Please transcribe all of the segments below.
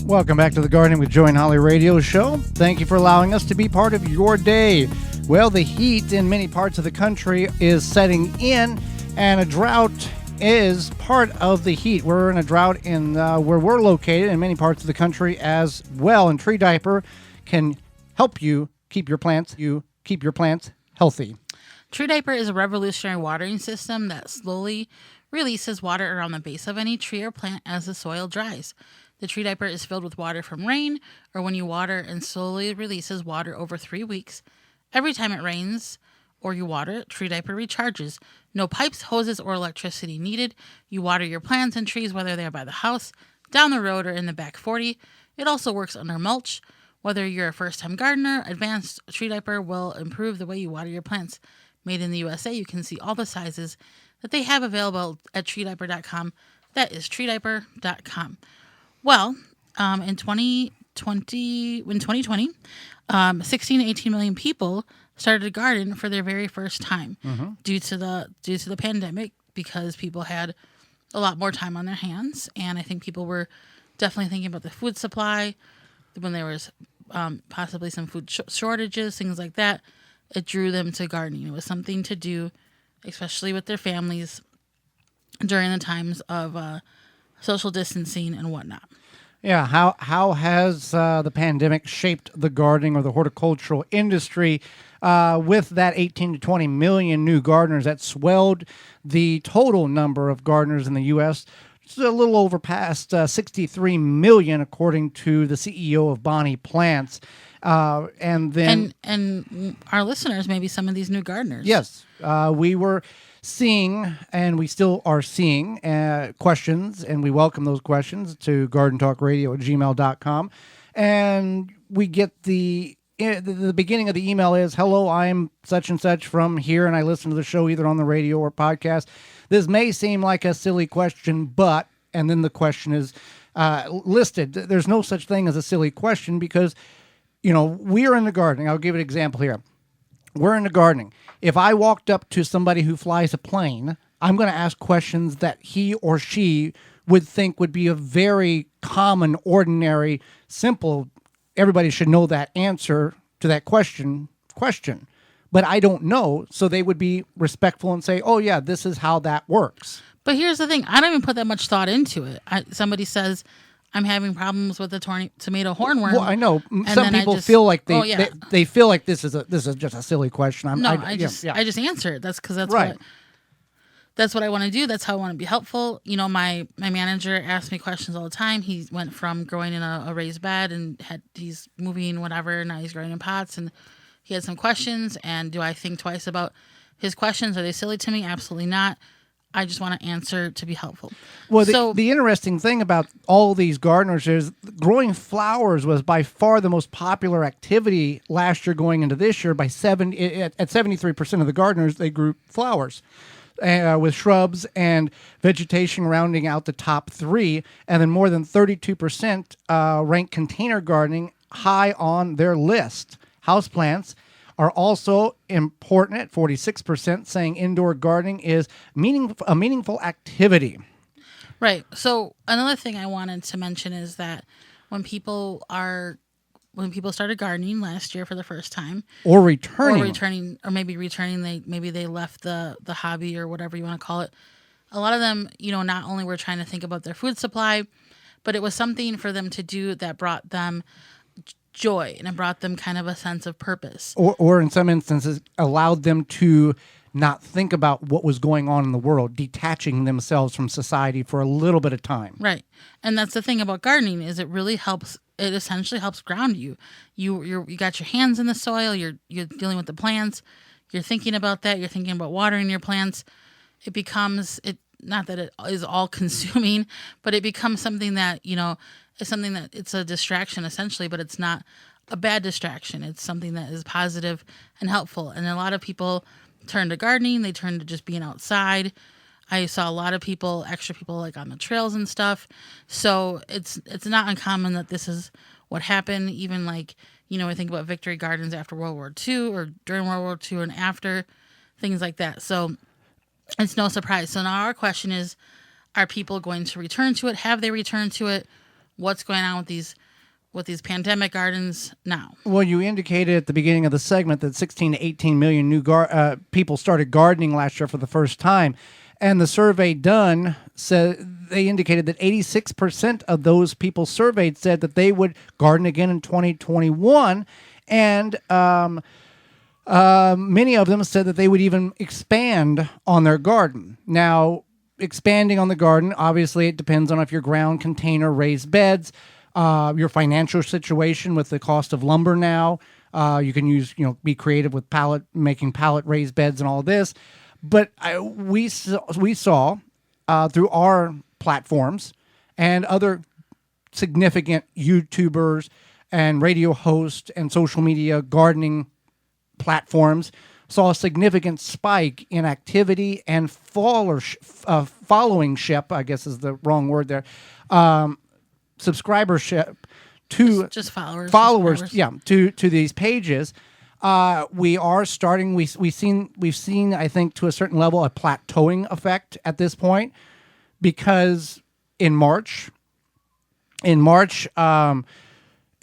Welcome back to the Gardening with Joy and Holly radio show. Thank you for allowing us to be part of your day. Well, the heat in many parts of the country is setting in, and a drought is part of the heat. We're in a drought in where we're located in many parts of the country as well, and Tree Diaper can help you keep your plants healthy. Tree Diaper is a revolutionary watering system that slowly releases water around the base of any tree or plant as the soil dries. The Tree Diaper is filled with water from rain or when you water and slowly releases water over 3 weeks. Every time it rains or you water, Tree Diaper recharges. No pipes, hoses, or electricity needed. You water your plants and trees whether they are by the house, down the road, or in the back 40. It also works under mulch. Whether you're a first-time gardener, advanced Tree Diaper will improve the way you water your plants. Made in the USA, you can see all the sizes that they have available at treediaper.com. That is treediaper.com. Well, in 2020, 16 to 18 million people started to garden for their very first time due to the pandemic, because people had a lot more time on their hands, and I think people were definitely thinking about the food supply when there was possibly some food shortages, things like that. It drew them to gardening. It was something to do, especially with their families during the times of social distancing and whatnot. Yeah, how has the pandemic shaped the gardening or the horticultural industry with that 18 to 20 million new gardeners that swelled the total number of gardeners in the U.S.? It's a little over past 63 million, according to the CEO of Bonnie Plants. And then and our listeners, maybe some of these new gardeners. Yes, we were seeing, and we still are seeing, questions, and we welcome those questions to gardentalkradio@gmail.com. And we get the beginning of the email is, "Hello, I'm such and such from here, and I listen to the show either on the radio or podcast. This may seem like a silly question, but," and then the question is listed. There's no such thing as a silly question because, we're in the gardening. I'll give an example here. We're in the gardening. If I walked up to somebody who flies a plane, I'm going to ask questions that he or she would think would be a very common, ordinary, simple, everybody should know that answer to that question. But I don't know, so they would be respectful and say, "Oh, yeah, this is how that works." But here's the thing. I don't even put that much thought into it. Somebody says, "I'm having problems with the tomato hornworm." Well, I know some people feel like they feel like this is just a silly question. I just answer it. That's because that's right. That's what I want to do. That's how I want to be helpful. My manager asks me questions all the time. He went from growing in a raised bed and he's moving whatever. Now he's growing in pots, and he had some questions. And do I think twice about his questions? Are they silly to me? Absolutely not. I just want to answer to be helpful. Well, the interesting thing about all these gardeners is growing flowers was by far the most popular activity last year going into this year. At 73% of the gardeners, they grew flowers with shrubs and vegetation rounding out the top three. And then more than 32% ranked container gardening high on their list. Houseplants are also important at 46%, saying indoor gardening is a meaningful activity. Right. So another thing I wanted to mention is that when people started gardening last year for the first time, or maybe returning, they left the hobby or whatever you want to call it. A lot of them, not only were trying to think about their food supply, but it was something for them to do that brought them joy, and it brought them kind of a sense of purpose. Or in some instances, allowed them to not think about what was going on in the world, detaching themselves from society for a little bit of time. Right. And that's the thing about gardening is it really helps. It essentially helps ground you. You got your hands in the soil. You're dealing with the plants. You're thinking about that. You're thinking about watering your plants. It becomes not that it is all consuming, but it becomes something that, is something that it's a distraction essentially, but it's not a bad distraction. It's something that is positive and helpful. And a lot of people turn to gardening. They turn to just being outside. I saw a lot of extra people like on the trails and stuff. So it's not uncommon that this is what happened. Even I think about victory gardens after World War II or during World War II and after, things like that. So it's no surprise. So now our question is, are people going to return to it? Have they returned to it? what's going on with these pandemic gardens now. Well, you indicated at the beginning of the segment that 16 to 18 million new people started gardening last year for the first time. And the survey done said they indicated that 86% of those people surveyed said that they would garden again in 2021. And many of them said that they would even expand on their garden. Now, expanding on the garden, obviously, it depends on if your ground container raised beds, your financial situation with the cost of lumber now. You can be creative with making pallet raised beds and all of this. But we saw through our platforms and other significant YouTubers and radio hosts and social media gardening platforms saw a significant spike in activity and followingship, I guess is the wrong word there, subscribership to just followers, to these pages. We are starting. We've seen I think to a certain level a plateauing effect at this point, because in March,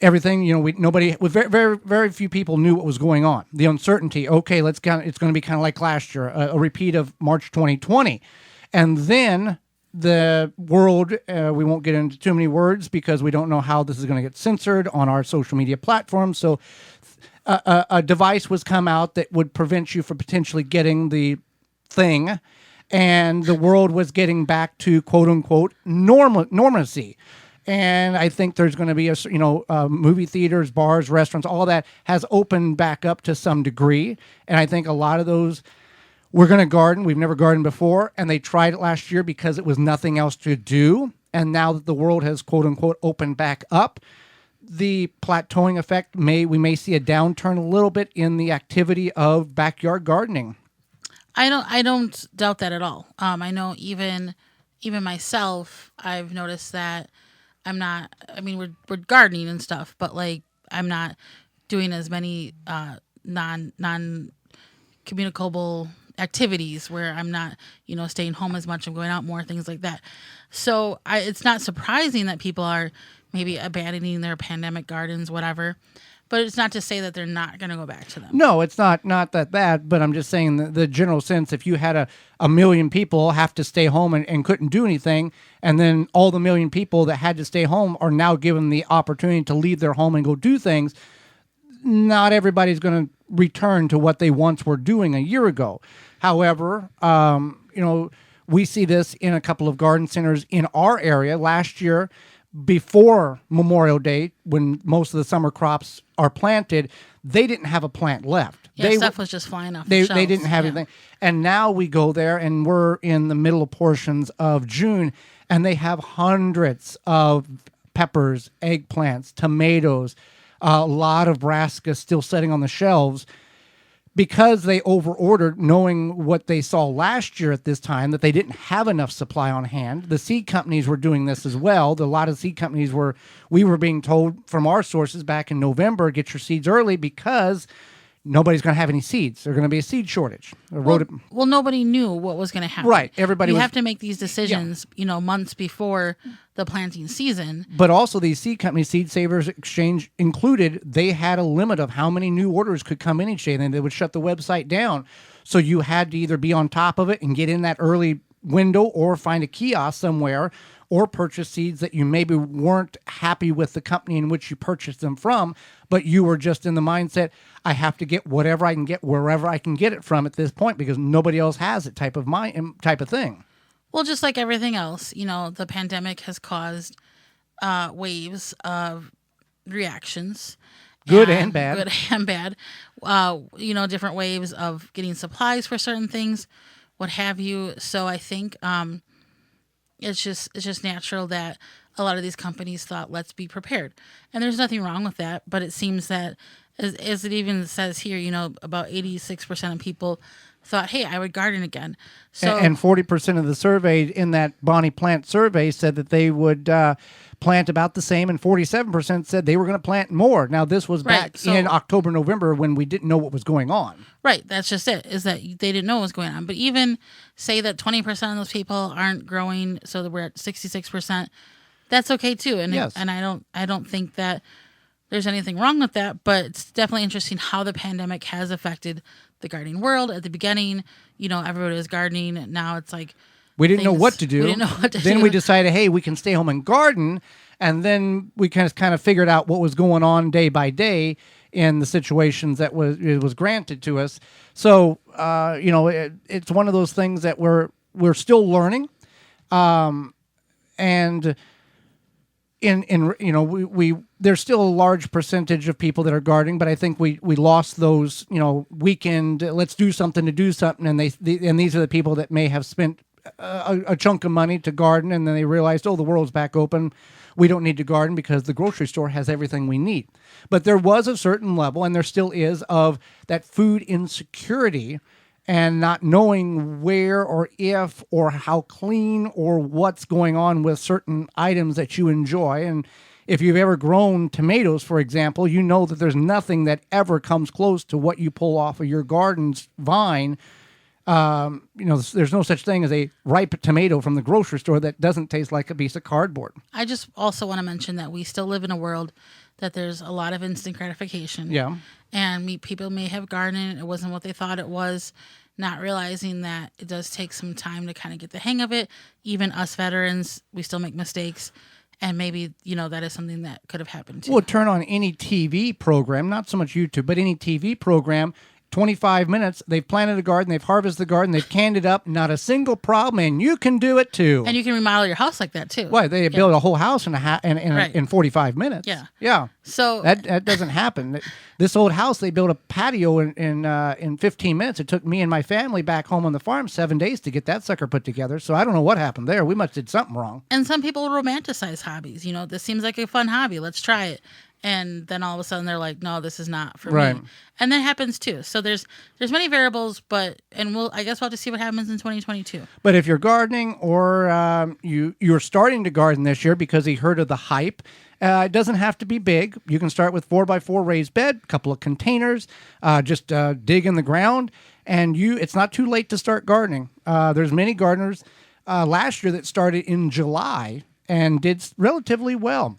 everything nobody with very few people knew what was going on. The uncertainty. Okay, it's going to be kind of like last year, a repeat of March 2020, and then the world. We won't get into too many words because we don't know how this is going to get censored on our social media platforms. So. A device was come out that would prevent you from potentially getting the thing, and the world was getting back to quote unquote normalcy. And I think there's going to be movie theaters, bars, restaurants, all that has opened back up to some degree. And I think a lot of those we're going to garden. We've never gardened before, and they tried it last year because it was nothing else to do. And now that the world has quote unquote opened back up, the plateauing effect we may see a downturn a little bit in the activity of backyard gardening. I don't doubt that at all. I know even myself, I've noticed that I'm not. I mean, we're gardening and stuff, but like I'm not doing as many non communicable activities where I'm not staying home as much. I'm going out more, things like that. So it's not surprising that people are maybe abandoning their pandemic gardens, whatever. But it's not to say that they're not going to go back to them. No, it's not that bad, but I'm just saying the general sense, if you had a million people have to stay home and couldn't do anything, and then all the million people that had to stay home are now given the opportunity to leave their home and go do things, not everybody's going to return to what they once were doing a year ago. However, we see this in a couple of garden centers in our area. Last year, before Memorial Day, when most of the summer crops are planted, they didn't have a plant left. Yeah, stuff was just flying off the shelves. They didn't have anything. And now we go there, and we're in the middle portions of June, and they have hundreds of peppers, eggplants, tomatoes, a lot of brassica still sitting on the shelves, because they overordered, knowing what they saw last year at this time, that they didn't have enough supply on hand. The seed companies were doing this as well. A lot of seed companies we were being told from our sources back in November, get your seeds early because nobody's going to have any seeds. There's going to be a seed shortage. Well, nobody knew what was going to happen. Right. You have to make these decisions, months before the planting season. But also these seed companies, Seed Savers Exchange included, they had a limit of how many new orders could come in each day, and then they would shut the website down. So you had to either be on top of it and get in that early window, or find a kiosk somewhere, or purchase seeds that you maybe weren't happy with the company in which you purchased them from, but you were just in the mindset, I have to get whatever I can get wherever I can get it from at this point because nobody else has it type of thing. Well, just like everything else, the pandemic has caused waves of reactions. Good and bad. Different waves of getting supplies for certain things, what have you. So I think it's just natural that a lot of these companies thought, let's be prepared. And there's nothing wrong with that, but it seems that, as it even says here, about 86% of people thought, hey, I would garden again. So, and 40% of the survey in that Bonnie Plant survey said that they would plant about the same, and 47% said they were going to plant more. Now, this was back in October, November, when we didn't know what was going on. Right, that's just it, is that they didn't know what was going on. But even say that 20% of those people aren't growing, so that we're at 66%, That's okay too. Yes. And I don't think that there's anything wrong with that, but it's definitely interesting how the pandemic has affected the gardening world. At the beginning, everybody was gardening. Now it's like we didn't know what to do. We didn't know what to do. Then we decided, hey, we can stay home and garden. And then we kind of figured out what was going on day by day in the situations that it was granted to us. So, it's one of those things that we're still learning. And we there's still a large percentage of people that are gardening, but I think we lost those, weekend, let's do something to do something. And and these are the people that may have spent a chunk of money to garden, and then they realized, oh, the world's back open. We don't need to garden because the grocery store has everything we need. But there was a certain level, and there still is, of that food insecurity and not knowing where or if or how clean or what's going on with certain items that you enjoy. And if you've ever grown tomatoes, for example, you know that there's nothing that ever comes close to what you pull off of your garden's vine. There's no such thing as a ripe tomato from the grocery store that doesn't taste like a piece of cardboard. I just also want to mention that we still live in a world that there's a lot of instant gratification. Yeah. And people may have gardened, it wasn't what they thought it was, not realizing that it does take some time to kind of get the hang of it. Even us veterans, we still make mistakes. And maybe, that is something that could have happened too. Well, turn on any TV program, not so much YouTube, but any TV program. 25 minutes, they've planted a garden, they've harvested the garden, they've canned it up, not a single problem, and you can do it too. And you can remodel your house like that too. Why? They build a whole house in 45 minutes. Yeah. Yeah. So that doesn't happen. This old house, they built a patio in 15 minutes. It took me and my family back home on the farm 7 days to get that sucker put together. So I don't know what happened there. We must have did something wrong. And some people romanticize hobbies. This seems like a fun hobby. Let's try it. And then all of a sudden they're like, no, this is not for me. And that happens too. So there's many variables, and I guess we'll have to see what happens in 2022. But if you're gardening or you're starting to garden this year because you heard of the hype, it doesn't have to be big. You can start with 4x4 raised bed, a couple of containers, just dig in the ground, and it's not too late to start gardening. There's many gardeners last year that started in July and did relatively well.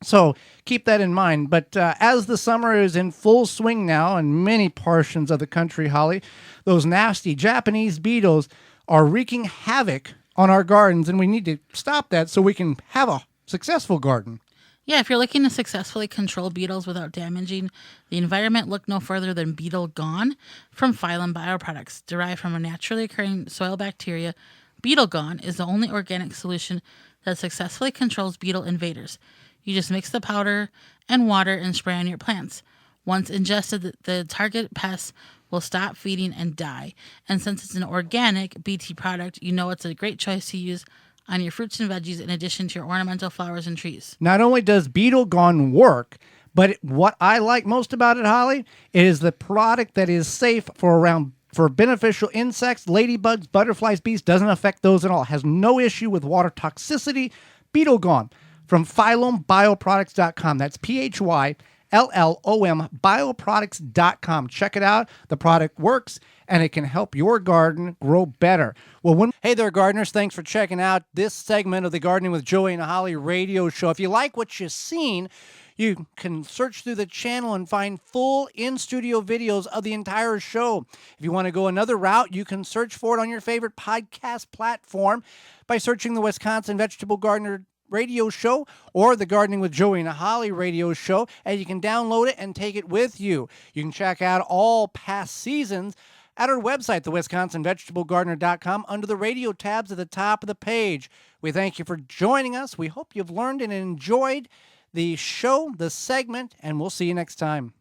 So keep that in mind. But as the summer is in full swing now in many portions of the country, Holly, those nasty Japanese beetles are wreaking havoc on our gardens, and we need to stop that so we can have a successful garden. Yeah, if you're looking to successfully control beetles without damaging the environment, look no further than Beetle Gone from Phylum Bioproducts. Derived from a naturally occurring soil bacteria, Beetle Gone is the only organic solution that successfully controls beetle invaders. You just mix the powder and water and spray on your plants. Once ingested, the target pests will stop feeding and die. And since it's an organic BT product, it's a great choice to use on your fruits and veggies in addition to your ornamental flowers and trees. Not only does Beetle Gone work, but what I like most about it, Holly, is the product that is safe for beneficial insects, ladybugs, butterflies, bees, doesn't affect those at all. Has no issue with water toxicity. Beetle Gone from PhylumBioproducts.com. That's PhylLOM bioproducts.com. Check it out. The product works, and it can help your garden grow better. Hey there, gardeners. Thanks for checking out this segment of the Gardening with Joey and Holly radio show. If you like what you've seen, you can search through the channel and find full in-studio videos of the entire show. If you want to go another route, you can search for it on your favorite podcast platform by searching the Wisconsin Vegetable Gardener radio show or the Gardening with Joey and Holly radio show, and you can download it and take it with you. You can check out all past seasons at our website, thewisconsinvegetablegardener.com, under the radio tabs at the top of the page. We thank you for joining us. We hope you've learned and enjoyed the show, the segment, and we'll see you next time.